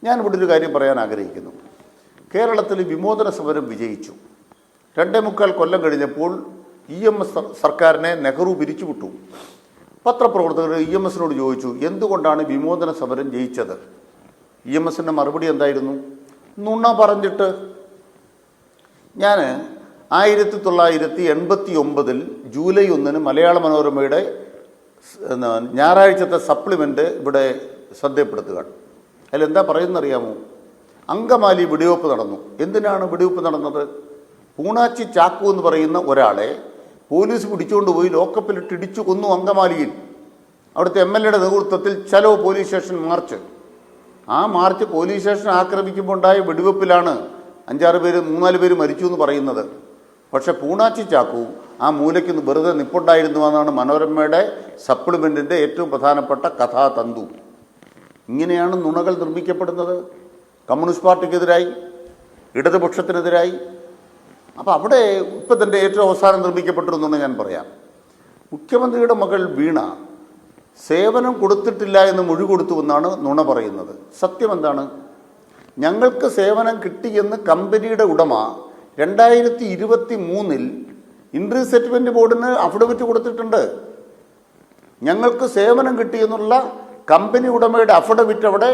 ഞാനിവിടെ ഒരു കാര്യം പറയാൻ ആഗ്രഹിക്കുന്നു. കേരളത്തിൽ വിമോചന സമരം വിജയിച്ചു. 2.25 കൊല്ലം കഴിഞ്ഞപ്പോൾ EMS സർക്കാരിനെ നെഹ്റു പിരിച്ചുവിട്ടു. പത്രപ്രവർത്തകർ EMSനോട് ചോദിച്ചു, എന്തുകൊണ്ടാണ് വിമോചന സമരം ജയിച്ചത്? EMSൻ്റെ മറുപടി എന്തായിരുന്നു? നുണ പറഞ്ഞിട്ട്. ഞാൻ 1989 ജൂലൈ 1 മലയാള മനോരമയുടെ ഞായറാഴ്ചത്തെ സപ്ലിമെൻ്റ് ഇവിടെ ശ്രദ്ധപ്പെടുത്തുകയാണ്. അതിലെന്താ പറയുന്നറിയാമോ? അങ്കമാലി വെടിവെപ്പ് നടന്നു. എന്തിനാണ് വെടിവെപ്പ് നടന്നത്? പൂണാച്ചി ചാക്കു എന്ന് പറയുന്ന ഒരാളെ പോലീസ് പിടിച്ചുകൊണ്ട് പോയി ലോക്കപ്പിലിട്ട് ഇടിച്ചു കൊന്നു അങ്കമാലിയിൽ. അവിടുത്തെ MLAയുടെ നേതൃത്വത്തിൽ ചലോ പോലീസ് സ്റ്റേഷൻ മാർച്ച്. ആ മാർച്ച് പോലീസ് സ്റ്റേഷൻ ആക്രമിക്കുമ്പോൾ ഉണ്ടായ വെടിവെപ്പിലാണ് 3-4 പേര് മരിച്ചു എന്ന് പറയുന്നത്. പക്ഷെ പൂണാച്ചി ചാക്കു ആ മൂലയ്ക്ക് വെറുതെ നിപ്പുണ്ടായിരുന്നുവെന്നാണ് മനോരമയുടെ സപ്ലിമെൻറ്റിൻ്റെ ഏറ്റവും പ്രധാനപ്പെട്ട കഥാതന്തു. ഇങ്ങനെയാണ് നുണകൾ നിർമ്മിക്കപ്പെടുന്നത്. കമ്മ്യൂണിസ്റ്റ് പാർട്ടിക്കെതിരായി, ഇടതുപക്ഷത്തിനെതിരായി. അപ്പോൾ അവിടെ ഇപ്പം തന്നെ ഏറ്റവും അവസാനം നിർമ്മിക്കപ്പെട്ടിരുന്നെന്ന് ഞാൻ പറയാം. മുഖ്യമന്ത്രിയുടെ മകൾ വീണ സേവനം കൊടുത്തിട്ടില്ല എന്ന് മൊഴി കൊടുത്തുവെന്നാണ് നുണ പറയുന്നത്. സത്യം എന്താണ്? ഞങ്ങൾക്ക് സേവനം കിട്ടിയെന്ന് കമ്പനിയുടെ ഉടമ 2023 ഇൻട്രി സെറ്റിൽമെൻറ്റ് ബോർഡിന് അഫിഡവിറ്റ് കൊടുത്തിട്ടുണ്ട്. ഞങ്ങൾക്ക് സേവനം കിട്ടിയെന്നുള്ള കമ്പനി ഉടമയുടെ അഫിഡവിറ്റ് അവിടെ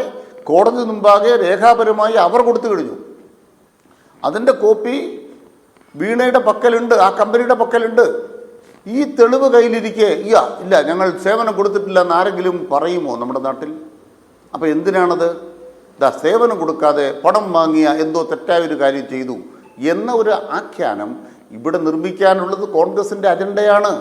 കോടതി മുമ്പാകെ രേഖാപരമായി അവർ കൊടുത്തു കഴിഞ്ഞു. അതിൻ്റെ കോപ്പി വീണയുടെ പക്കലുണ്ട്, ആ കമ്പനിയുടെ പക്കലുണ്ട്. ഈ തെളിവ് കയ്യിലിരിക്കെ ഇല്ല ഞങ്ങൾ സേവനം കൊടുത്തിട്ടില്ല എന്ന് ആരെങ്കിലും പറയുമോ നമ്മുടെ നാട്ടിൽ? അപ്പോൾ എന്തിനാണത്? സേവനം കൊടുക്കാതെ പണം വാങ്ങിയ എന്തോ തെറ്റായൊരു കാര്യം ചെയ്തു എന്ന ഒരു ആഖ്യാനം ഇവിടെ നിർമ്മിക്കാനുള്ളത് കോൺഗ്രസിൻ്റെ അജണ്ടയാണ്.